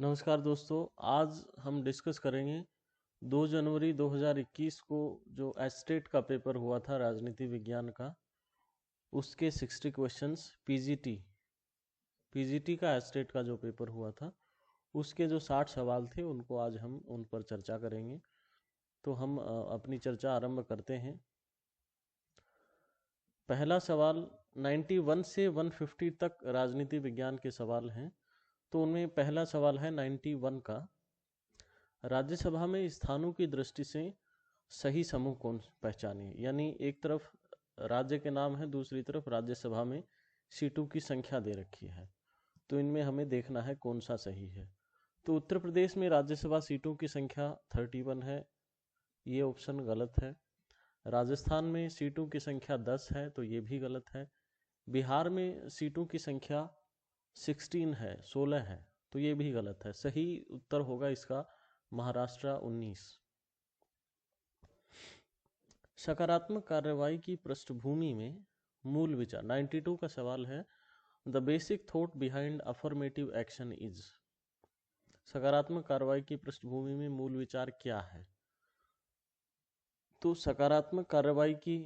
नमस्कार दोस्तों। आज हम डिस्कस करेंगे 2 जनवरी 2021 को जो एस्टेट का पेपर हुआ था राजनीति विज्ञान का, उसके 60 क्वेश्चंस पीजीटी का एस्टेट का जो पेपर हुआ था उसके जो 60 सवाल थे उनको आज हम उन पर चर्चा करेंगे। तो हम अपनी चर्चा आरंभ करते हैं। पहला सवाल 91 से 150 तक राजनीति विज्ञान के सवाल हैं। तो उनमें पहला सवाल है 91 का, राज्यसभा में स्थानों की दृष्टि से सही समूह कौन पहचाने। यानी एक तरफ राज्य के नाम है, दूसरी तरफ राज्यसभा में सीटों की संख्या दे रखी है, तो इनमें हमें देखना है कौन सा सही है। तो उत्तर प्रदेश में राज्यसभा सीटों की संख्या 31 है, ये ऑप्शन गलत है। राजस्थान में सीटों की संख्या 10 है, तो ये भी गलत है। बिहार में सीटों की संख्या 16 है, तो ये भी गलत है। सही उत्तर होगा इसका महाराष्ट्र 19। सकारात्मक कार्रवाई की पृष्ठभूमि में मूल विचार 92 का सवाल है, the basic thought behind affirmative action is. सकारात्मक कार्रवाई की पृष्ठभूमि में मूल विचार क्या है। तो सकारात्मक कार्रवाई की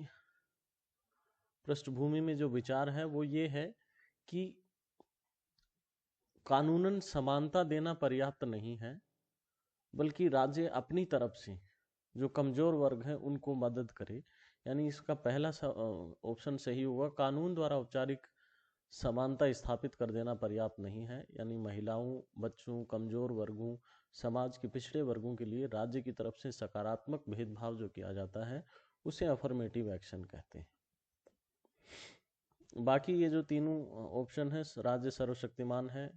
पृष्ठभूमि में जो विचार है वो ये है कि कानूनन समानता देना पर्याप्त नहीं है, बल्कि राज्य अपनी तरफ से जो कमजोर वर्ग है उनको मदद करे। यानी इसका पहला ऑप्शन सही होगा, कानून द्वारा औपचारिक समानता स्थापित कर देना पर्याप्त नहीं है। यानी महिलाओं, बच्चों, कमजोर वर्गों, समाज के पिछड़े वर्गों के लिए राज्य की तरफ से सकारात्मक भेदभाव जो किया जाता है उसे अफर्मेटिव एक्शन कहते हैं। बाकी ये जो तीनों ऑप्शन है, राज्य सर्वशक्तिमान है,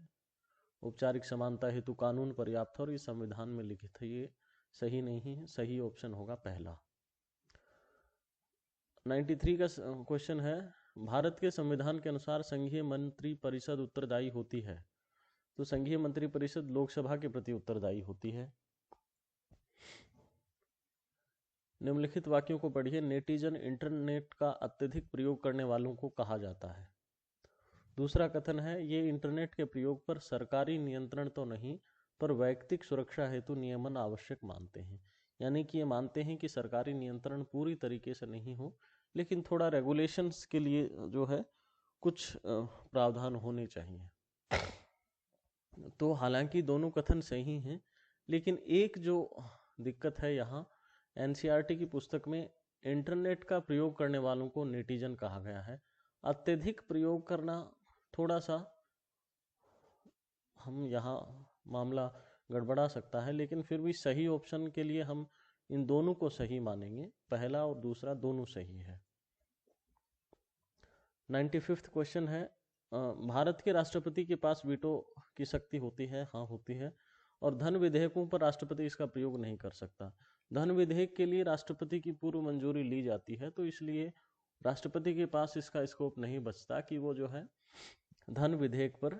औपचारिक समानता हेतु कानून पर्याप्त है और ये संविधान में लिखित है, ये सही नहीं है। सही ऑप्शन होगा पहला। 93 का क्वेश्चन है, भारत के संविधान के अनुसार संघीय मंत्री परिषद उत्तरदायी होती है। तो संघीय मंत्री परिषद लोकसभा के प्रति उत्तरदायी होती है। निम्नलिखित वाक्यों को पढ़िए। नेटिजन इंटरनेट का अत्यधिक प्रयोग करने वालों को कहा जाता है। दूसरा कथन है, ये इंटरनेट के प्रयोग पर सरकारी नियंत्रण तो नहीं पर वैयक्तिक सुरक्षा हेतु नियमन आवश्यक मानते हैं। यानी कि ये मानते हैं कि सरकारी नियंत्रण पूरी तरीके से नहीं हो, लेकिन थोड़ा रेगुलेशंस के लिए जो है कुछ प्रावधान होने चाहिए। तो हालांकि दोनों कथन सही हैं, लेकिन एक जो दिक्कत है यहाँ, एनसीईआरटी की पुस्तक में इंटरनेट का प्रयोग करने वालों को नेटिजन कहा गया है। अत्यधिक प्रयोग करना थोड़ा सा हम यहाँ मामला गड़बड़ा सकता है, लेकिन फिर भी सही ऑप्शन के लिए हम इन दोनों को सही मानेंगे। पहला और दूसरा दोनों सही है। 95वां क्वेश्चन है, भारत के राष्ट्रपति के पास वीटो की शक्ति होती है। हाँ, होती है। और धन विधेयकों पर राष्ट्रपति इसका प्रयोग नहीं कर सकता। धन विधेयक के लिए राष्ट्रपति की पूर्व मंजूरी ली जाती है, तो इसलिए राष्ट्रपति के पास इसका स्कोप नहीं बचता कि वो जो है धन विधेयक पर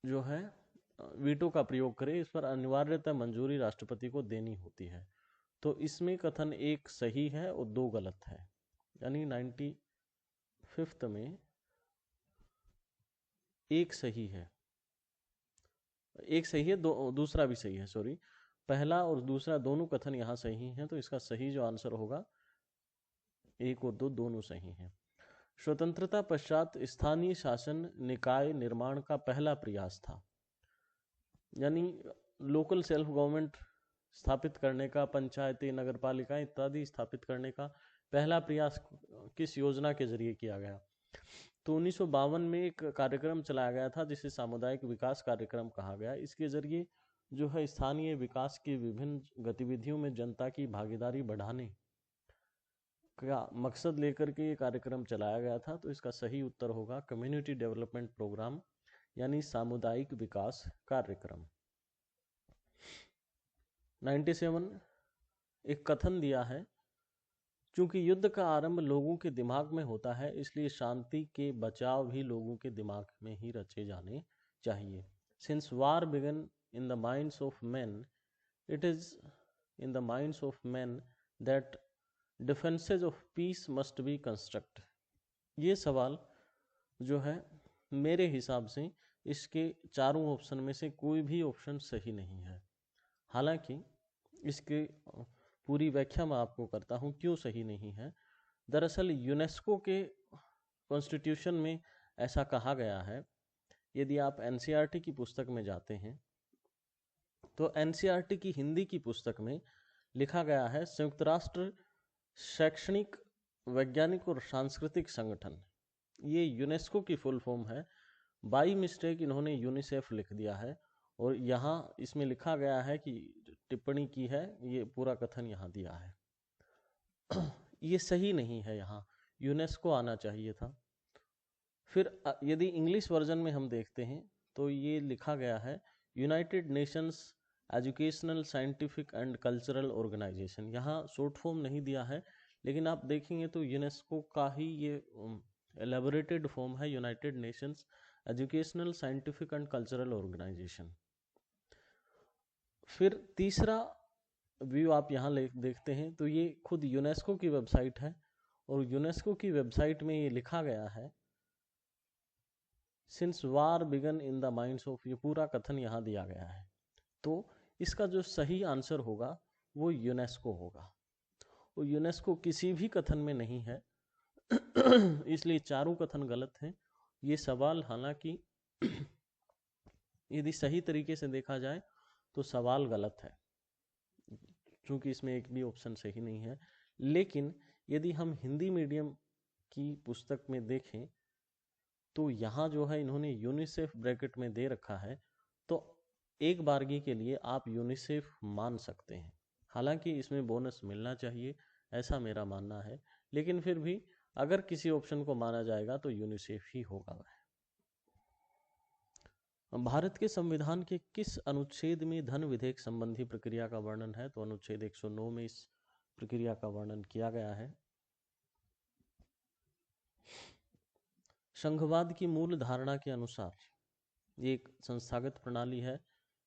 जो है वीटो का प्रयोग करे। इस पर अनिवार्यतः मंजूरी राष्ट्रपति को देनी होती है। तो इसमें कथन एक सही है और दो गलत है। यानी 95 में एक सही है, एक सही है, दूसरा भी सही है। सॉरी, पहला और दूसरा दोनों कथन यहाँ सही हैं, तो इसका सही जो आंसर होगा, एक और दो दोनों सही हैं। स्वतंत्रता पश्चात स्थानीय शासन निकाय निर्माण का पहला प्रयास था। यानी लोकल सेल्फ गवर्नमेंट स्थापित करने का, पंचायतें, नगरपालिकाएं इत्यादि स्थापित करने का पहला प्रयास किस योजना के जरिए किया गया। तो 1952 में एक कार्यक्रम चलाया गया था जिसे सामुदायिक विकास कार्यक्रम कहा गया। इसके जरिए जो है स्थानीय विकास की विभिन्न गतिविधियों में जनता की भागीदारी बढ़ाने का मकसद लेकर के ये कार्यक्रम चलाया गया था। तो इसका सही उत्तर होगा कम्युनिटी डेवलपमेंट प्रोग्राम, यानी सामुदायिक विकास कार्यक्रम। 97 एक कथन दिया है, चूंकि युद्ध का आरंभ लोगों के दिमाग में होता है, इसलिए शांति के बचाव भी लोगों के दिमाग में ही रचे जाने चाहिए। Since war began in the minds of men, it is in the minds of men that defenses of peace must be construct। ये सवाल जो है मेरे हिसाब से इसके चारों ऑप्शन में से कोई भी ऑप्शन सही नहीं है। हालांकि इसके पूरी व्याख्या मैं आपको करता हूँ क्यों सही नहीं है। दरअसल यूनेस्को के कॉन्स्टिट्यूशन में ऐसा कहा गया है, यदि आप एनसीईआरटी की पुस्तक में जाते हैं तो एनसीईआरटी की हिंदी की पुस्तक में लिखा गया है संयुक्त राष्ट्र शैक्षणिक, वैज्ञानिक और सांस्कृतिक संगठन। ये यूनेस्को की फुल फॉर्म है। बाई मिस्टेक इन्होंने यूनिसेफ लिख दिया है और यहाँ इसमें लिखा गया है कि टिप्पणी की है, ये पूरा कथन यहाँ दिया है। ये सही नहीं है, यहाँ यूनेस्को आना चाहिए था। फिर यदि इंग्लिश वर्जन में हम देखते हैं तो ये लिखा गया है United Nations Educational, Scientific and Cultural Organization. यहाँ शॉर्ट फॉर्म नहीं दिया है, लेकिन आप देखेंगे तो यूनेस्को का ही ये एलेबोरेटेड फॉर्म है, United Nations Educational, Scientific and Cultural Organization. फिर तीसरा व्यू आप यहाँ देखते हैं तो ये खुद यूनेस्को की वेबसाइट है और यूनेस्को की वेबसाइट में ये लिखा गया है since war began in the minds of, ये पूरा कथन यहाँ दिया गया है। तो इसका जो सही आंसर होगा वो यूनेस्को होगा, और यूनेस्को किसी भी कथन में नहीं है। इसलिए चारों कथन गलत हैं। ये सवाल हालांकि यदि सही तरीके से देखा जाए तो सवाल गलत है, क्योंकि इसमें एक भी ऑप्शन सही नहीं है। लेकिन यदि हम हिंदी मीडियम की पुस्तक में देखें तो यहाँ जो है इन्होंने यूनिसेफ ब्रैकेट में दे रखा है, तो एक बारगी के लिए आप यूनिसेफ मान सकते हैं। हालांकि इसमें बोनस मिलना चाहिए, ऐसा मेरा मानना है, लेकिन फिर भी अगर किसी ऑप्शन को माना जाएगा तो यूनिसेफ ही होगा। भारत के संविधान के किस अनुच्छेद में धन विधेयक संबंधी प्रक्रिया का वर्णन है? तो अनुच्छेद 109 में इस प्रक्रिया का वर्णन किया गया है। संघवाद की मूल धारणा के अनुसार ये एक संस्थागत प्रणाली है,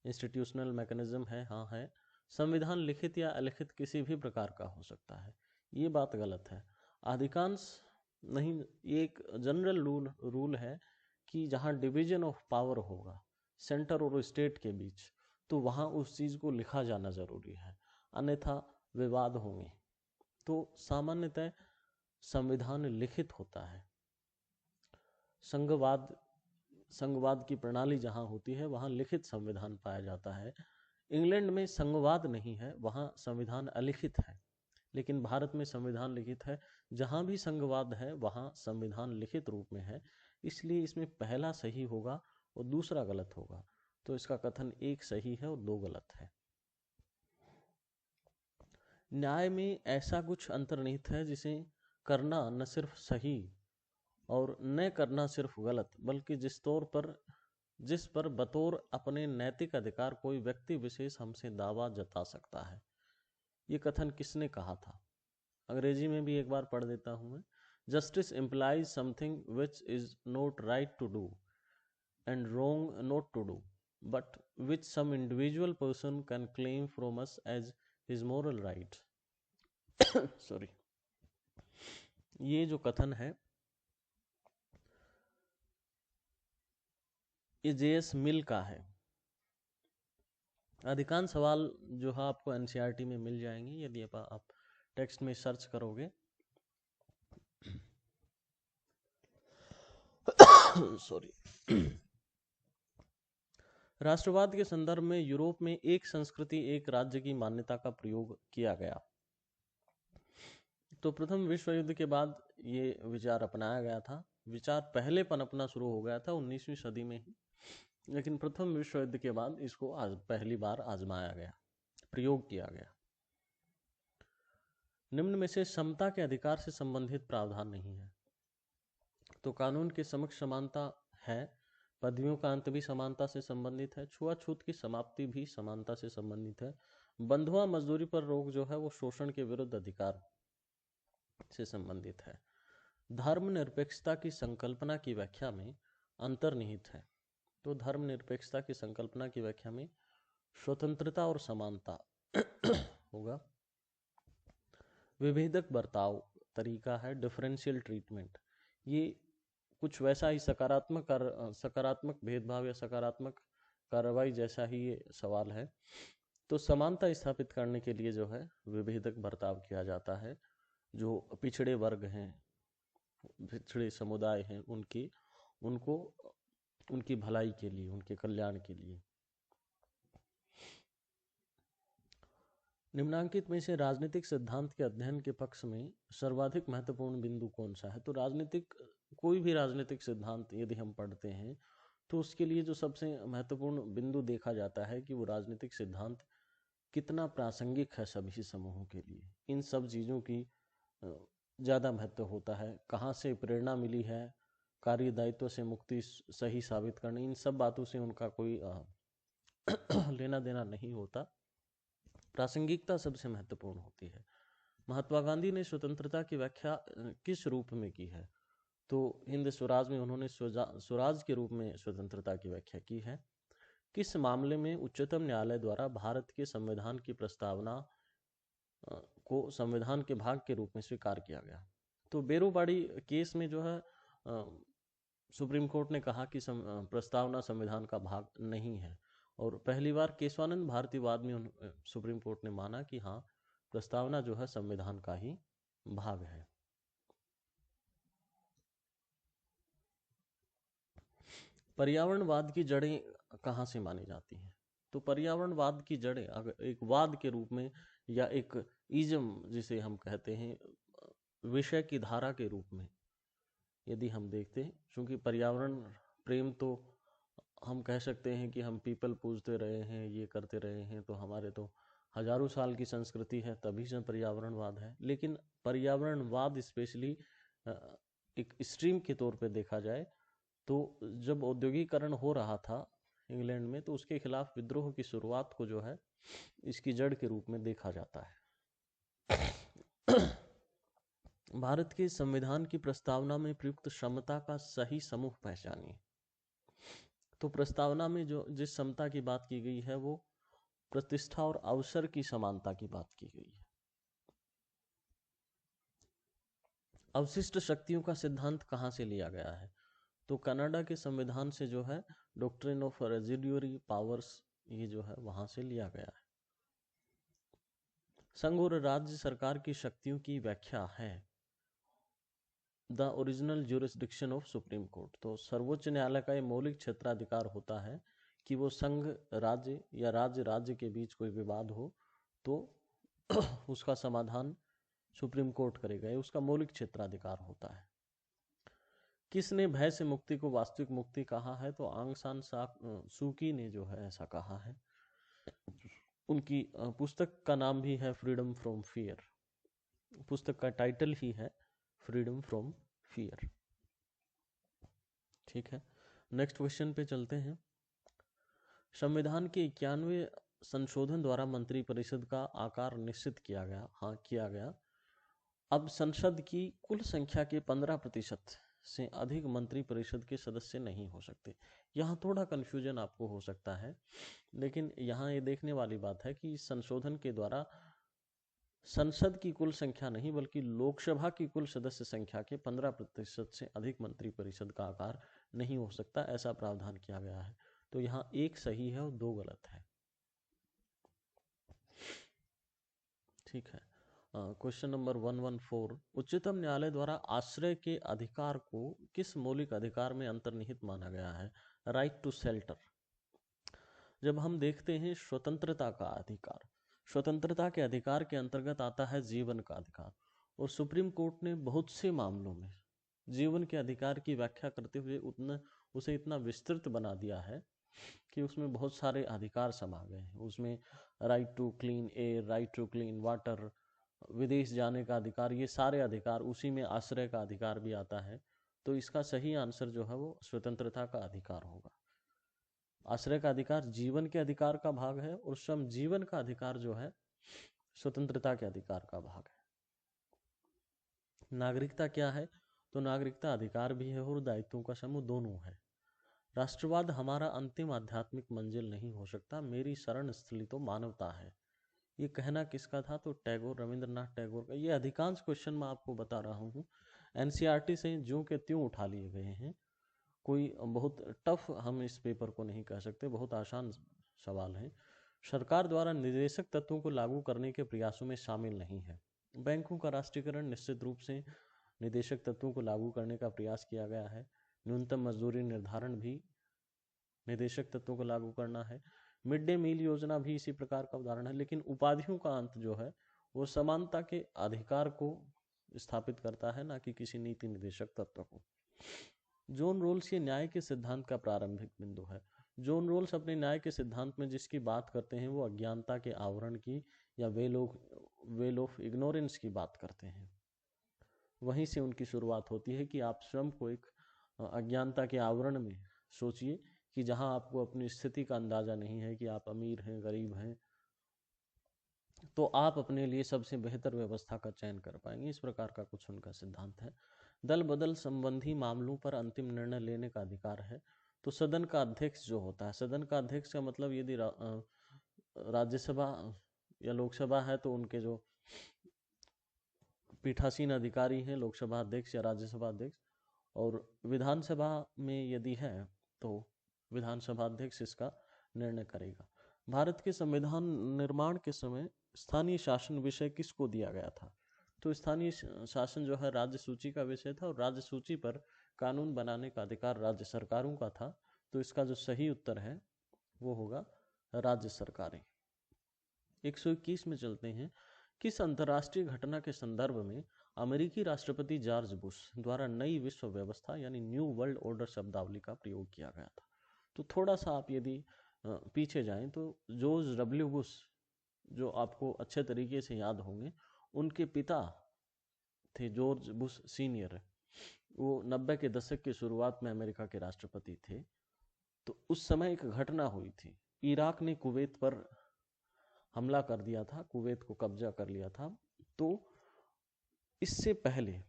इंस्टीट्यूशनल मैकेनिज्म है। हाँ है। संविधान लिखित या अलिखित किसी भी प्रकार का हो सकता है, ये बात गलत है। अधिकांश नहीं, ये एक जनरल रूल है कि जहाँ डिवीजन ऑफ पावर होगा सेंटर और स्टेट के बीच, तो वहाँ उस चीज़ को लिखा जाना जरूरी है, अन्यथा विवाद होंगे। तो सामान्यतः संविधान लिखित होता है। संघवाद की प्रणाली जहाँ होती है वहाँ लिखित संविधान पाया जाता है। इंग्लैंड में संघवाद नहीं है, वहाँ संविधान अलिखित है, लेकिन भारत में संविधान लिखित है। जहाँ भी संघवाद है वहाँ संविधान लिखित रूप में है, इसलिए इसमें पहला सही होगा और दूसरा गलत होगा। तो इसका कथन एक सही है और दो गलत है। न्याय में ऐसा कुछ अंतर्निहित है जिसे करना न सिर्फ सही और न करना सिर्फ गलत, बल्कि जिस पर बतौर अपने नैतिक अधिकार कोई व्यक्ति विशेष हमसे दावा जता सकता है। ये कथन किसने कहा था? अंग्रेजी में भी एक बार पढ़ देता हूं मैं। Justice implies something which is not right to do and wrong not to do, but which some individual person can claim from us as his moral right. Sorry, ये जो कथन है ये जेएस मिल का है। अधिकांश सवाल जो है आपको एनसीईआरटी में मिल जाएंगे यदि आप टेक्स्ट में सर्च करोगे। सॉरी। राष्ट्रवाद के संदर्भ में यूरोप में एक संस्कृति एक राज्य की मान्यता का प्रयोग किया गया। तो प्रथम विश्व युद्ध के बाद ये विचार अपनाया गया था। विचार पहले पनपना शुरू हो गया था 19वीं सदी में ही, लेकिन प्रथम विश्व युद्ध के बाद इसको पहली बार आजमाया गया, प्रयोग किया गया। निम्न में से समता के अधिकार से संबंधित प्रावधान नहीं है। तो कानून के समक्ष समानता है, पदवियों का अंत भी समानता से संबंधित है, छुआछूत की समाप्ति भी समानता से संबंधित है, बंधुआ मजदूरी पर रोक जो है वो शोषण के विरुद्ध अधिकार से संबंधित है। धर्मनिरपेक्षता की संकल्पना की व्याख्या में अंतर्निहित है। तो धर्मनिरपेक्षता की संकल्पना की व्याख्या में स्वतंत्रता और समानता होगा। विभेदक बर्ताव तरीका है, डिफरेंशियल ट्रीटमेंट, ये कुछ वैसा ही सकारात्मक भेदभाव या सकारात्मक कार्रवाई जैसा ही ये सवाल है। तो समानता स्थापित करने के लिए जो है विभेदक बर्ताव किया जाता है। जो पिछड़े वर्ग हैं, पिछड़े समुदाय हैं, उनको उनकी भलाई के लिए, उनके कल्याण के लिए। निम्नांकित में से राजनीतिक सिद्धांत के अध्ययन के पक्ष में सर्वाधिक महत्वपूर्ण बिंदु कौन सा है? तो कोई भी राजनीतिक सिद्धांत यदि हम पढ़ते हैं तो उसके लिए जो सबसे महत्वपूर्ण बिंदु देखा जाता है कि वो राजनीतिक सिद्धांत कितना प्रासंगिक है सभी समूहों के लिए। इन सब चीज़ों की ज़्यादा महत्व होता है। कहाँ से प्रेरणा मिली है, कार्य दायित्व से मुक्ति सही साबित करने, इन सब बातों से उनका कोई लेना देना नहीं होता। प्रासंगिकता सबसे महत्वपूर्ण होती है। महात्मा गांधी ने स्वतंत्रता की व्याख्या किस रूप में की है? तो हिंद स्वराज में उन्होंने स्वराज के रूप में स्वतंत्रता की व्याख्या की है। किस मामले में उच्चतम न्यायालय द्वारा भारत के संविधान की प्रस्तावना को संविधान के भाग के रूप में स्वीकार किया गया? तो बेरोबाड़ी केस में जो है सुप्रीम कोर्ट ने कहा कि प्रस्तावना संविधान का भाग नहीं है, और पहली बार केशवानंद भारती वाद में सुप्रीम कोर्ट ने माना कि हाँ, प्रस्तावना जो है संविधान का ही भाग है। पर्यावरणवाद की जड़ें कहाँ से मानी जाती हैं? तो पर्यावरणवाद की जड़ें अगर एक वाद के रूप में या एक इज्म जिसे हम कहते हैं विषय की धारा के रूप में यदि हम देखते हैं, क्योंकि पर्यावरण प्रेम तो हम कह सकते हैं कि हम पीपल पूजते रहे हैं, ये करते रहे हैं, तो हमारे तो हजारों साल की संस्कृति है, तभी से पर्यावरणवाद है। लेकिन पर्यावरणवाद स्पेशली एक स्ट्रीम के तौर पे देखा जाए तो जब औद्योगिकरण हो रहा था इंग्लैंड में, तो उसके खिलाफ विद्रोह की शुरुआत को जो है इसकी जड़ के रूप में देखा जाता है। भारत के संविधान की प्रस्तावना में प्रयुक्त समता का सही समूह पहचानिए। तो प्रस्तावना में जो जिस समता की बात की गई है वो प्रतिष्ठा और अवसर की समानता की बात की गई है। अवशिष्ट शक्तियों का सिद्धांत कहाँ से लिया गया है? तो कनाडा के संविधान से जो है डॉक्ट्रिन ऑफ रेजिडुअरी पावर्स, ये जो है वहां से लिया गया है। संघ और राज्य सरकार की शक्तियों की व्याख्या है the original jurisdiction of supreme court. तो सर्वोच्च न्यायालय का ये मौलिक क्षेत्राधिकार होता है कि वो संघ राज्य या राज्य राज्य के बीच कोई विवाद हो तो उसका समाधान सुप्रीम कोर्ट करेगा, ये उसका मौलिक क्षेत्राधिकार होता है। किसने भय से मुक्ति को वास्तविक मुक्ति कहा है? तो आंग सान सूकी ने जो है ऐसा कहा है। उनकी पुस्तक का नाम भी है फ्रीडम फ्रॉम फियर। पुस्तक का टाइटल ही है फ्रीडम फ्रॉम फियर। ठीक है, नेक्स्ट क्वेश्चन पे चलते हैं। संविधान के 91वें संशोधन द्वारा मंत्रिपरिषद का आकार निश्चित किया गया। हाँ, किया गया। अब संसद की कुल संख्या के 15% से अधिक मंत्रिपरिषद के सदस्य नहीं हो सकते। यहाँ थोड़ा कन्फ्यूजन आपको हो सकता है, लेकिन यहाँ ये देखने वाली बात है कि संशोधन के द्वारा संसद की कुल संख्या नहीं बल्कि लोकसभा की कुल सदस्य संख्या के 15% से अधिक मंत्रिपरिषद का आकार नहीं हो सकता, ऐसा प्रावधान किया गया है। तो यहाँ एक सही है और दो गलत है। ठीक है, क्वेश्चन नंबर 114, उच्चतम न्यायालय द्वारा आश्रय के अधिकार को किस मौलिक अधिकार में अंतर्निहित माना गया है? Right to shelter. जब हम देखते हैं स्वतंत्रता का अधिकार, स्वतंत्रता के अधिकार के अंतर्गत आता है जीवन का अधिकार, और सुप्रीम कोर्ट ने बहुत से मामलों में जीवन के अधिकार की व्याख्या करते हुए उसे इतना विस्तृत बना दिया है कि उसमें बहुत सारे अधिकार समा गए हैं। उसमें right to clean air, right to clean water, विदेश जाने का अधिकार, ये सारे अधिकार, उसी में आश्रय का अधिकार भी आता है। तो इसका सही आंसर जो है वो स्वतंत्रता का अधिकार होगा। आश्रय का अधिकार जीवन के अधिकार का भाग है और श्रम जीवन का अधिकार जो है स्वतंत्रता के अधिकार का भाग है। नागरिकता क्या है? तो नागरिकता अधिकार भी है और दायित्वों का समूह दोनों है। राष्ट्रवाद हमारा अंतिम आध्यात्मिक मंजिल नहीं हो सकता, मेरी शरण स्थली तो मानवता है। ये कहना किसका था? तो टैगोर, रविंद्रनाथ टैगोर का। ये अधिकांश क्वेश्चन मैं आपको बता रहा हूँ एनसीईआरटी से ज्यों के त्यों उठा लिए गए हैं। कोई बहुत टफ हम इस पेपर को नहीं कह सकते, बहुत आसान सवाल है। सरकार द्वारा निर्देशक तत्वों को लागू करने के प्रयासों में शामिल नहीं है। बैंकों का राष्ट्रीयकरण निश्चित रूप से निर्देशक तत्वों को लागू करने का प्रयास किया गया है। न्यूनतम मजदूरी निर्धारण भी निर्देशक तत्वों को लागू करना है। मिड डे मील योजना भी इसी प्रकार का उदाहरण है। लेकिन उपाधियों का अंत जो है वो समानता के अधिकार को स्थापित करता है, ना कि किसी नीति निर्देशक तत्व को। जॉन रोल्स ये न्याय के सिद्धांत का प्रारंभिक बिंदु है। जॉन रोल्स अपने न्याय के सिद्धांत में जिसकी बात करते हैं वो अज्ञानता के आवरण की या वेल ऑफ इग्नोरेंस की बात करते हैं। वहीं से उनकी शुरुआत होती है कि आप स्वयं को एक अज्ञानता के आवरण में सोचिए कि जहां आपको अपनी स्थिति का अंदाजा नहीं है कि आप अमीर हैं, गरीब हैं, तो आप अपने लिए सबसे बेहतर व्यवस्था का चयन कर पाएंगे। इस प्रकार का कुछ उनका सिद्धांत है। दल बदल संबंधी मामलों पर अंतिम निर्णय लेने का अधिकार है। तो सदन का अध्यक्ष जो होता है, सदन का अध्यक्ष का मतलब यदि राज्यसभा या लोकसभा है तो उनके जो पीठासीन अधिकारी हैं, लोकसभा अध्यक्ष या राज्यसभा अध्यक्ष, और विधानसभा में यदि है तो विधानसभा अध्यक्ष इसका निर्णय करेगा। भारत के संविधान निर्माण के समय स्थानीय शासन विषय किसको दिया गया था? तो स्थानीय शासन जो है राज्य सूची का विषय था, और राज्य सूची पर कानून बनाने का अधिकार राज्य सरकारों का था। तो इसका जो सही उत्तर है वो होगा राज्य सरकारें। 121 में चलते हैं। किस अंतर्राष्ट्रीय घटना के संदर्भ में अमेरिकी राष्ट्रपति जॉर्ज बुश द्वारा नई विश्व व्यवस्था यानी न्यू वर्ल्ड ऑर्डर शब्दावली का प्रयोग किया गया था? तो थोड़ा सा आप यदि पीछे जाएं तो जॉर्ज डब्ल्यू बुश, जो आपको अच्छे तरीके से याद होंगे, उनके पिता थे जॉर्ज बुश सीनियर। वो 90 के दशक की शुरुआत में अमेरिका के राष्ट्रपति थे। तो उस समय एक घटना हुई थी। इराक ने कुवैत पर हमला कर दिया था, कुवैत को कब्जा कर लिया था। तो इससे पहले,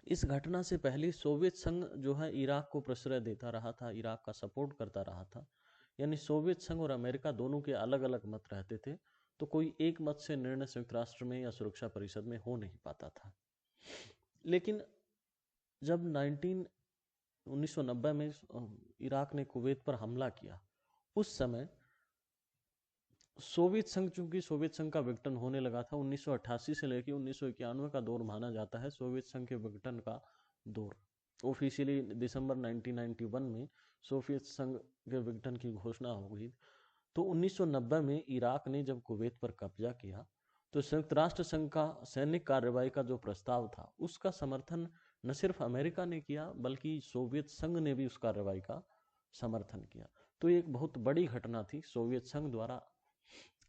इस घटना से पहले सोवियत संघ जो है इराक को प्रश्रय देता रहा था, इराक का सपोर्ट करता रहा था। यानी सोवियत संघ और अमेरिका दोनों के अलग अलग मत रहते थे। तो कोई एक मत से निर्णय संयुक्त राष्ट्र में या सुरक्षा परिषद में हो नहीं पाता था। लेकिन जब 1990 में इराक ने कुवैत पर हमला किया, उस समय सोवियत संघ, चूंकि सोवियत संघ का विघटन होने लगा था, 1988 से लेकर 1991 का दौर माना जाता है सोवियत संघ के विघटन का दौर। ऑफिशियली दिसंबर 1991 में सोवियत संघ के विघटन की घोषणा हो गई। तो 1990 में इराक ने जब कुवैत पर कब्जा किया तो संयुक्त राष्ट्र संघ का सैनिक कार्रवाई का जो प्रस्ताव था उसका समर्थन न सिर्फ अमेरिका ने किया बल्कि सोवियत संघ ने भी उस कार्रवाई का समर्थन किया। तो ये एक बहुत बड़ी घटना थी, सोवियत संघ द्वारा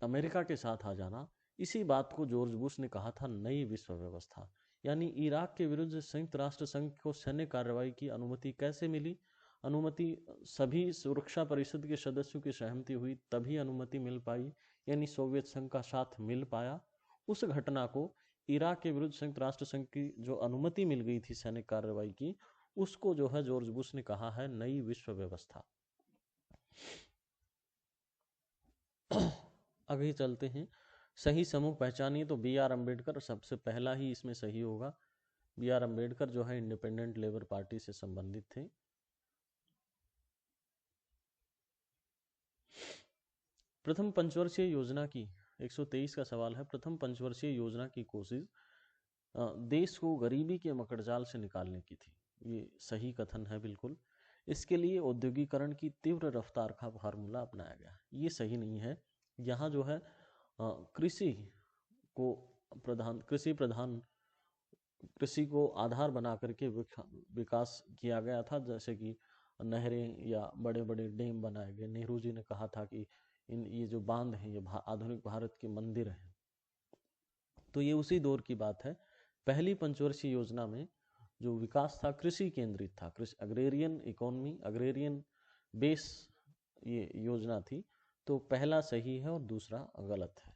अमेरिका के साथ आ जाना। इसी बात को जॉर्ज बुश ने कहा था नई विश्व व्यवस्था। यानी इराक के विरुद्ध संयुक्त राष्ट्र संघ को सैन्य कार्रवाई की अनुमति कैसे मिली? अनुमति सभी सुरक्षा परिषद के सदस्यों की सहमति हुई तभी अनुमति मिल पाई, यानी सोवियत संघ का साथ मिल पाया। उस घटना को, इराक के विरुद्ध संयुक्त राष्ट्र संघ की जो अनुमति मिल गई थी सैनिक कार्रवाई की, उसको जो है जॉर्ज बुश ने कहा है नई विश्व व्यवस्था। आगे चलते हैं। सही समूह पहचानिए। तो बी आर अम्बेडकर सबसे पहला ही इसमें सही होगा। बी आर अम्बेडकर जो है इंडिपेंडेंट लेबर पार्टी से संबंधित थे। प्रथम पंचवर्षीय योजना की 123 का सवाल है। प्रथम पंचवर्षीय योजना की कोशिश देश को गरीबी के मकड़जाल से निकालने की थी। ये सही कथन है बिल्कुल। इसके लिए औद्योगिकरण की तीव्र रफ्तार का फार्मूला अपनाया गया। ये सही नहीं है। यहाँ जो है कृषि को आधार बना करके विकास किया गया था, जैसे कि नहरें या बड़े बड़े डैम बनाए गए। नेहरू जी ने कहा था कि ये जो बांध हैं ये आधुनिक भारत के मंदिर हैं। तो ये उसी दौर की बात है। पहली पंचवर्षीय योजना में जो विकास था कृषि केंद्रित था, कृषि, अग्रेरियन इकोनॉमी, अग्रेरियन बेस ये योजना थी। तो पहला सही है और दूसरा गलत है।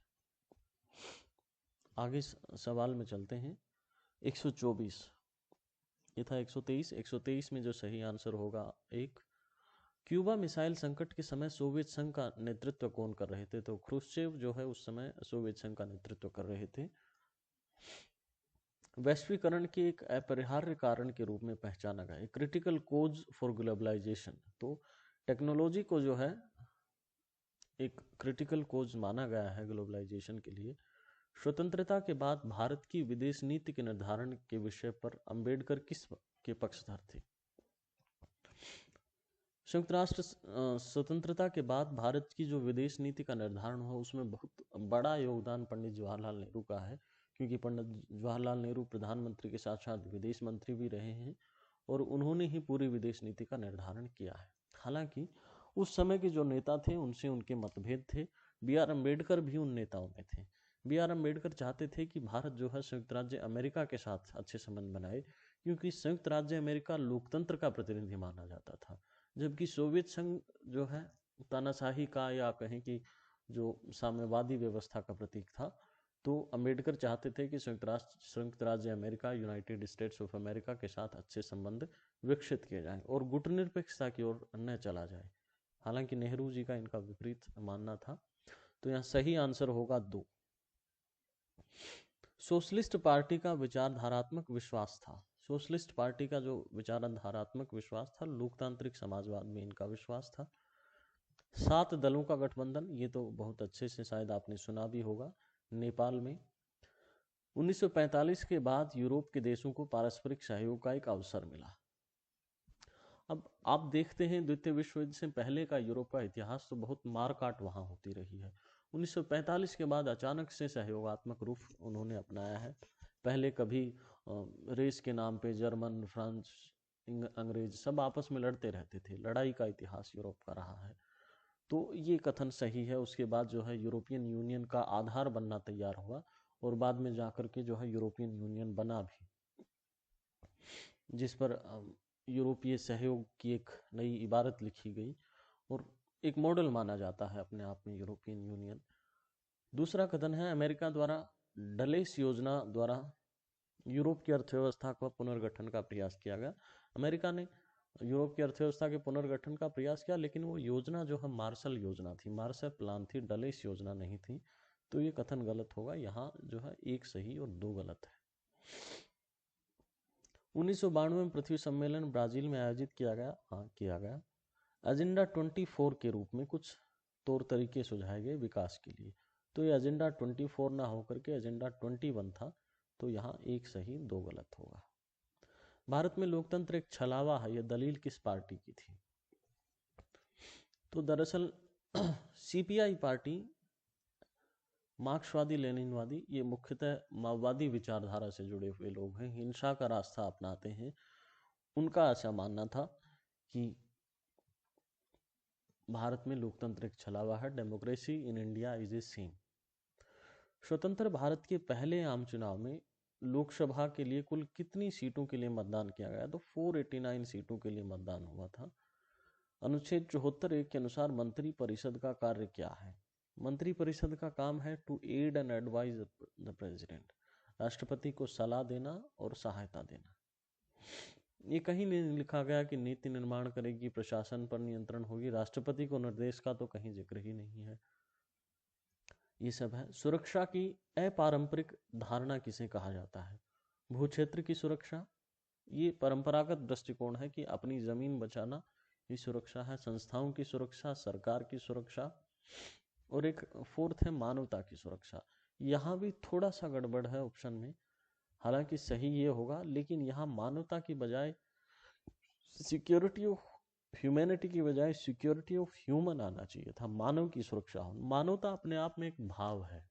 आगे सवाल में चलते हैं। 124, ये था 123। 123 में जो सही आंसर होगा एक। क्यूबा मिसाइल संकट के समय सोवियत संघ का नेतृत्व कौन कर रहे थे? तो क्रुश्चेव जो है उस समय सोवियत संघ का नेतृत्व कर रहे थे। वैश्वीकरण के एक अपरिहार्य कारण के रूप में पहचाना गया, क्रिटिकल कोज फॉर ग्लोबलाइजेशन। तो टेक्नोलॉजी को जो है एक क्रिटिकल कोज माना गया है ग्लोबलाइजेशन के लिए। स्वतंत्रता के बाद भारत की विदेश नीति के निर्धारण के विषय पर अंबेडकर किस के पक्षधर थे? संयुक्त राष्ट्र स्वतंत्रता के बाद भारत की जो विदेश नीति का निर्धारण हुआ उसमें बहुत बड़ा योगदान पंडित जवाहरलाल नेहरू का है, क्योंकि पंडित जवाहरलाल नेहरू प्रधानमंत्री के साथ साथ विदेश मंत्री भी रहे हैं और उन्होंने ही पूरी विदेश नीति का निर्धारण किया है। हालांकि उस समय के जो नेता थे उनसे उनके मतभेद थे। बी आर अम्बेडकर भी उन नेताओं में थे। बी आर अम्बेडकर चाहते थे कि भारत जो है संयुक्त राज्य अमेरिका के साथ अच्छे संबंध बनाए, क्योंकि संयुक्त राज्य अमेरिका लोकतंत्र का प्रतिनिधि माना जाता था, जबकि सोवियत संघ जो है तानाशाही का या कहें कि जो साम्यवादी व्यवस्था का प्रतीक था। तो अम्बेडकर चाहते थे कि संयुक्त राज्य America, United states of America के साथ अच्छे संबंध विकसित किए जाएं और गुटनिरपेक्षता की ओर न चला जाए। हालांकि नेहरू जी का इनका विपरीत मानना था। तो यहाँ सही आंसर होगा 2। सोशलिस्ट पार्टी का विचारधारात्मक विश्वास था। सोशलिस्ट पार्टी का जो विचारधारात्मक विश्वास था, लोकतांत्रिक समाजवाद में इनका विश्वास था। 7 दलों का गठबंधन, ये तो बहुत अच्छे से शायद आपने सुना भी होगा, नेपाल में। 1945 के बाद यूरोप के देशों को पारस्परिक सहयोग का एक अवसर मिला। अब आप देखते हैं द्वितीय विश्व युद्ध से पहले का यूरोप का इतिहास तो बहुत मारकाट वहाँ होती रही है। 1945 के बाद अचानक से सहयोगात्मक रूप उन्होंने अपनाया है। पहले कभी रेस के नाम पे जर्मन, फ्रांस, अंग्रेज सब आपस में लड़ते रहते थे। लड़ाई का इतिहास यूरोप का रहा है। तो ये कथन सही है। उसके बाद जो है यूरोपियन यूनियन का आधार बनना तैयार हुआ और बाद में जाकर के जो है यूरोपियन यूनियन बना भी, जिस पर यूरोपीय सहयोग की एक नई इबारत लिखी गई और एक मॉडल माना जाता है अपने आप में यूरोपियन यूनियन। दूसरा कथन है अमेरिका द्वारा डलेस योजना द्वारा यूरोप की अर्थव्यवस्था का पुनर्गठन का प्रयास किया गया। अमेरिका ने यूरोप की अर्थव्यवस्था के पुनर्गठन का प्रयास किया, लेकिन वो योजना जो है मार्शल योजना थी, मार्शल प्लान थी, डलेस योजना नहीं थी। तो ये कथन गलत होगा। यहाँ जो है 1 सही और 2 गलत है। 1992 में पृथ्वी सम्मेलन ब्राजील में आयोजित किया गया। हाँ, किया गया। एजेंडा 24 के रूप में कुछ तौर तरीके सुझाए गए विकास के लिए। तो ये एजेंडा 24 ना होकर के एजेंडा 21 था। तो यहाँ 1 सही 2 गलत होगा। भारत में लोकतंत्र एक छलावा है, यह दलील किस पार्टी की थी? तो दरअसल सीपीआई पार्टी मार्क्सवादी लेनिनवादी, ये मुख्यतः माओवादी विचारधारा से जुड़े हुए लोग हैं, हिंसा का रास्ता अपनाते हैं। उनका ऐसा मानना था कि भारत में लोकतंत्र एक छलावा है, democracy in India is a same. स्वतंत्र भारत के पहले आम चुनाव में लोकसभा के लिए कुल कितनी सीटों के लिए मतदान किया गया? तो 489 सीटों के लिए मतदान हुआ था। अनुच्छेद 74(1) के अनुसार मंत्री परिषद का कार्य क्या है? मंत्री परिषद का काम है to aid and advise the president, राष्ट्रपति को सलाह देना और सहायता देना। ये कहीं नहीं लिखा गया कि नीति निर्माण करेगी, प्रशासन पर नियंत्रण होगी, राष्ट्रपति को निर्देश का तो कहीं जिक्र ही नहीं है। ये सब है। सुरक्षा की अपारंपरिक धारणा किसे कहा जाता है? भू क्षेत्र की सुरक्षा, ये परंपरागत दृष्टिकोण है कि अपनी जमीन बचाना ये सुरक्षा है। संस्थाओं की सुरक्षा, सरकार की सुरक्षा, और एक 4th है मानवता की सुरक्षा। यहाँ भी थोड़ा सा गड़बड़ है ऑप्शन में, हालांकि सही ये होगा, लेकिन यहाँ मानवता की बजाय सिक्योरिटी ऑफ ह्यूमैनिटी की बजाय सिक्योरिटी ऑफ ह्यूमन आना चाहिए था। मानव की सुरक्षा हो। मानवता अपने आप में एक भाव है।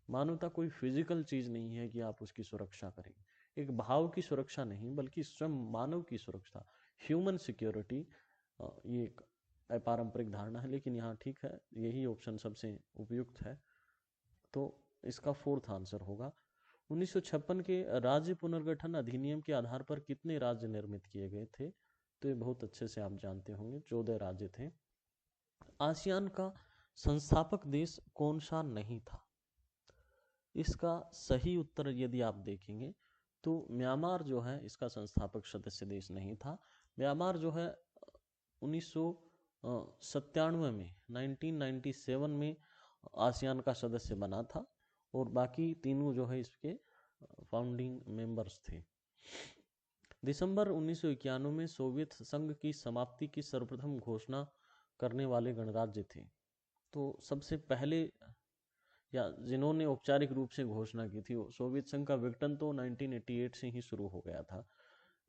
मानवता कोई फिजिकल चीज नहीं है कि आप उसकी सुरक्षा करेंगे। एक भाव की सुरक्षा नहीं, बल्कि स्वयं मानव की सुरक्षा, ह्यूमन सिक्योरिटी, ये एक अपारंपरिक धारणा है। लेकिन यहाँ ठीक है, यही ऑप्शन सबसे उपयुक्त है। तो इसका 4th आंसर होगा। 1956 के राज्य पुनर्गठन अधिनियम के आधार पर कितने राज्य निर्मित किए गए थे? तो ये बहुत अच्छे से आप जानते होंगे, 14 राज्य थे। आसियान का संस्थापक देश कौन सा नहीं था? इसका सही उत्तर यदि आप देखेंगे तो म्यांमार जो है इसका संस्थापक सदस्य देश नहीं था। म्यांमार जो है 1997 में 1997 में आसियान का सदस्य बना था और बाकी तीनों जो है इसके फाउंडिंग मेंबर्स थे। दिसंबर 1991 में सोवियत संघ की समाप्ति की सर्वप्रथम घोषणा करने वाले गणराज्य थे। तो सबसे पहले या जिन्होंने औपचारिक रूप से घोषणा की थी, सोवियत संघ का विघटन तो 1988 से ही शुरू हो गया था।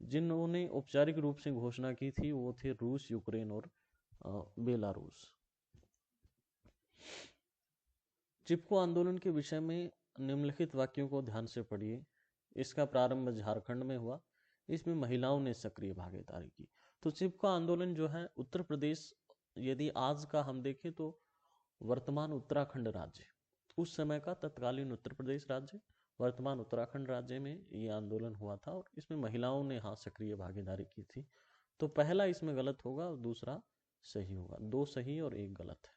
जिन्होंने औपचारिक रूप से घोषणा की थी वो थे रूस, यूक्रेन और बेलारूस। चिपको आंदोलन के विषय में निम्नलिखित वाक्यों को ध्यान से पढ़िए। इसका प्रारंभ झारखंड में हुआ। इसमें महिलाओं ने सक्रिय भागीदारी की। तो चिपको आंदोलन जो है उत्तर प्रदेश, यदि आज का हम देखें तो वर्तमान उत्तराखंड राज्य, उस समय का तत्कालीन उत्तर प्रदेश राज्य, वर्तमान उत्तराखंड राज्य में ये आंदोलन हुआ था और इसमें महिलाओं ने सक्रिय भागीदारी की थी। तो पहला इसमें गलत होगा और दूसरा सही होगा। 2 सही और 1 गलत है।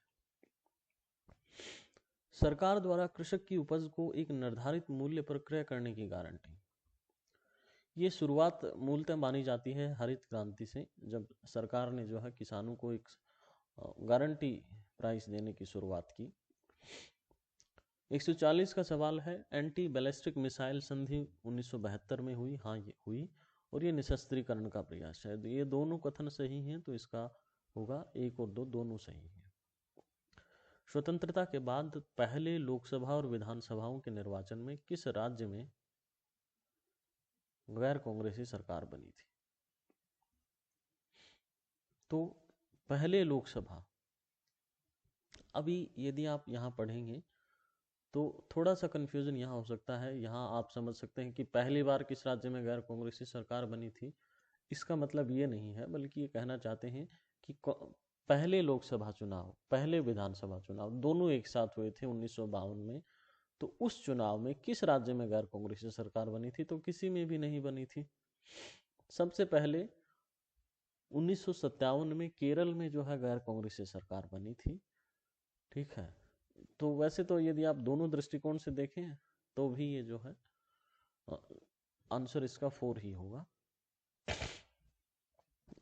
सरकार द्वारा कृषक की उपज को एक निर्धारित मूल्य पर क्रय करने की गारंटी। ये शुरुआत मूलतः मानी जाती है हरित क्रांति से, जब सरकार ने जो है किसानों को एक गारंटी प्राइस देने की शुरुआत की। 140 का सवाल है, एंटी बैलिस्टिक मिसाइल संधि 1972 में हुई। हाँ, ये हुई और ये निशस्त्रीकरण का प्रयास है। ये दोनों कथन सही हैं, तो इसका होगा 1 और 2 दोनों सही हैं। स्वतंत्रता के बाद पहले लोकसभा और विधानसभाओं के निर्वाचन में किस राज्य में गैर कांग्रेसी सरकार बनी थी? तो पहले लोकसभा, अभी यदि आप यहाँ पढ़ेंगे तो थोड़ा सा कंफ्यूजन यहाँ हो सकता है। यहाँ आप समझ सकते हैं कि पहली बार किस राज्य में गैर कांग्रेसी सरकार बनी थी। इसका मतलब ये नहीं है, बल्कि ये कहना चाहते हैं कि पहले लोकसभा चुनाव, पहले विधानसभा चुनाव दोनों एक साथ हुए थे 1952 में। तो उस चुनाव में किस राज्य में गैर कांग्रेसी सरकार बनी थी? तो किसी में भी नहीं बनी थी। सबसे पहले 1957 में केरल में जो है गैर कांग्रेसी सरकार बनी थी। ठीक है, तो वैसे तो यदि आप दोनों दृष्टिकोण से देखें तो भी ये जो है आंसर इसका 4 ही होगा।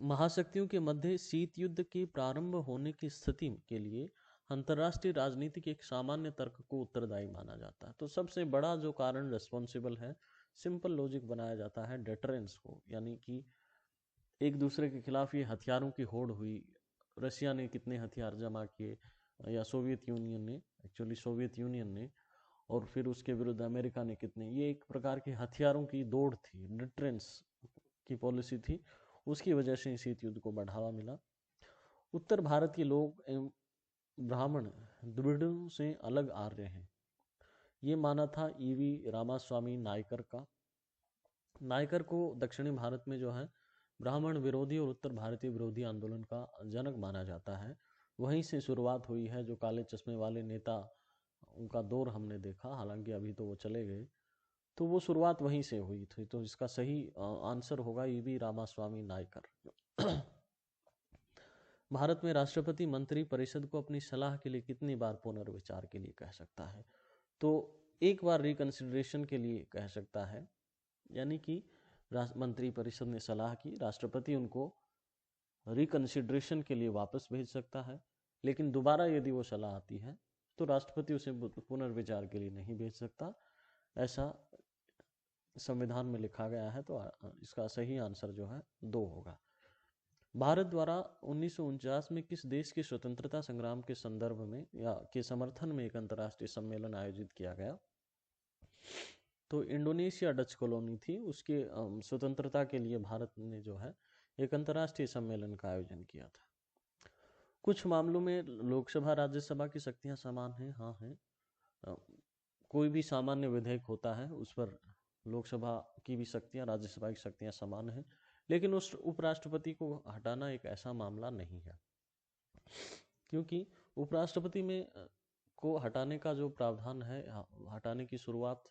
महाशक्तियों के मध्य शीत युद्ध के प्रारंभ होने की स्थिति के लिए अंतर्राष्ट्रीय राजनीति के एक सामान्य तर्क को उत्तरदायी माना जाता है। तो सबसे बड़ा जो कारण रिस्पॉन्सिबल है, सिंपल लॉजिक बनाया जाता है डेटरेंस को, यानी कि एक दूसरे के खिलाफ ये हथियारों की होड़ हुई। रशिया ने कितने हथियार जमा किए, या सोवियत यूनियन ने, एक्चुअली सोवियत यूनियन ने, और फिर उसके विरुद्ध अमेरिका ने कितने, ये एक प्रकार के हथियारों की दौड़ थी, डिटरेंस की पॉलिसी थी। उसकी वजह से शीत युद्ध को बढ़ावा मिला। उत्तर भारत के लोग एवं ब्राह्मण द्रविड़ों से अलग आर्य हैं, ये माना था ईवी रामास्वामी नायकर का। नायकर को दक्षिणी भारत में जो है ब्राह्मण विरोधी और उत्तर भारतीय विरोधी आंदोलन का जनक माना जाता है। वहीं से शुरुआत हुई है। जो काले चश्मे वाले नेता, उनका दौर हमने देखा, हालांकि अभी तो वो चले गए, तो वो शुरुआत वहीं से हुई थी। तो इसका सही आंसर होगा ईवी रामास्वामी नायकर। भारत में राष्ट्रपति मंत्री परिषद को अपनी सलाह के लिए कितनी बार पुनर्विचार के लिए कह सकता है? तो एक बार रिकंसिडरेशन के लिए कह सकता है, यानी कि मंत्री परिषद ने सलाह की, राष्ट्रपति उनको रिकंसिडरेशन के लिए वापस भेज सकता है। लेकिन दोबारा यदि वो सलाह आती है तो राष्ट्रपति उसे पुनर्विचार के लिए नहीं भेज सकता। ऐसा संविधान में लिखा गया है। तो इसका सही आंसर जो है 2 होगा। भारत द्वारा 1949 में किस देश के स्वतंत्रता संग्राम के संदर्भ में या के समर्थन में एक अंतर्राष्ट्रीय सम्मेलन आयोजित किया गया? तो इंडोनेशिया डच कॉलोनी थी, उसके स्वतंत्रता के लिए भारत ने जो है एक अंतर्राष्ट्रीय सम्मेलन का आयोजन किया था। कुछ मामलों में लोकसभा राज्यसभा की शक्तियां समान हैं। हाँ हैं। कोई भी सामान्य विधेयक होता है उस पर लोकसभा की भी शक्तियां, राज्यसभा की शक्तियां समान हैं, लेकिन उस उपराष्ट्रपति को हटाना एक ऐसा मामला नहीं है, क्योंकि उपराष्ट्रपति में को हटाने का जो प्रावधान है, हटाने की शुरुआत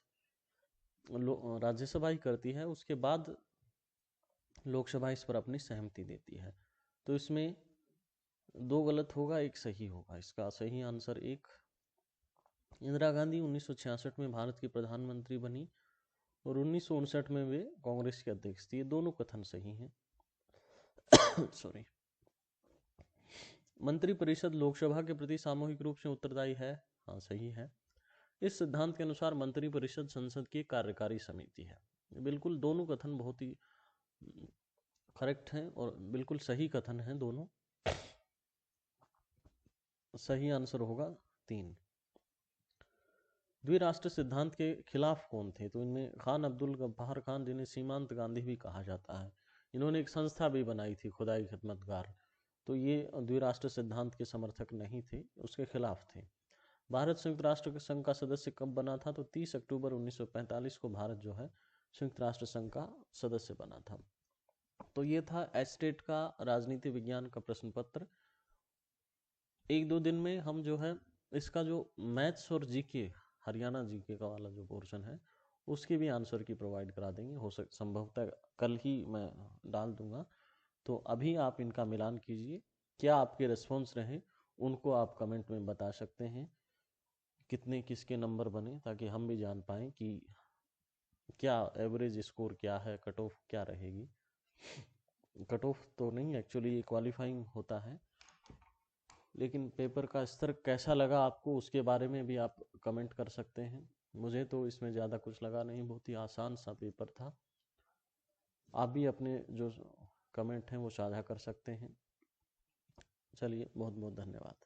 राज्यसभा ही करती है, उसके बाद लोकसभा इस पर अपनी सहमति देती है। तो इसमें 2 गलत होगा, 1 सही होगा। इसका सही आंसर 1। इंदिरा गांधी 1966 में भारत की प्रधानमंत्री बनी और 1959 में वे कांग्रेस के अध्यक्ष थी। ये दोनों कथन सही हैं। सॉरी। मंत्रिपरिषद लोकसभा के प्रति सामूहिक रूप से उत्तरदायी है। हाँ, सही है। इस सिद्धांत के अनुसार मंत्रिपरिषद संसद की कार्यकारी समिति है। बिल्कुल दोनों कथन बहुत ही करेक्ट हैं और बिल्कुल सही कथन हैं दोनों। सही आंसर होगा 3। द्विराष्ट्र सिद्धांत के खिलाफ कौन थे? तो इनमें खान अब्दुल गफ्फार खान, जिन्हें सीमांत गांधी भी कहा जाता है, इन्होंने एक संस्था भी बनाई थी, खुदाई खिदमतगार। तो ये द्विराष्ट्र सिद्धांत के समर्थक नहीं थे, उसके खिलाफ थे। भारत संयुक्त राष्ट्र संघ का सदस्य कब बना था? तो 30 अक्टूबर 1945 को भारत जो है संयुक्त राष्ट्र संघ का सदस्य बना था। तो ये था एस्टेट का राजनीति विज्ञान का प्रश्न पत्र। 1-2 दिन में हम जो है इसका जो मैथ्स और जीके, हरियाणा जीके का वाला जो पोर्शन है, उसकी भी आंसर की प्रोवाइड करा देंगे। हो सक संभवतः कल ही मैं डाल दूंगा। तो अभी आप इनका मिलान कीजिए, क्या आपके रिस्पॉन्स रहे उनको आप कमेंट में बता सकते हैं, कितने किसके नंबर बने, ताकि हम भी जान पाएँ कि क्या एवरेज स्कोर क्या है, कट ऑफ क्या रहेगी। कट ऑफ तो नहीं, एक्चुअली ये क्वालिफाइंग होता है, लेकिन पेपर का स्तर कैसा लगा आपको उसके बारे में भी आप कमेंट कर सकते हैं। मुझे तो इसमें ज़्यादा कुछ लगा नहीं, बहुत ही आसान सा पेपर था। आप भी अपने जो कमेंट हैं वो साझा कर सकते हैं। चलिए, बहुत बहुत धन्यवाद।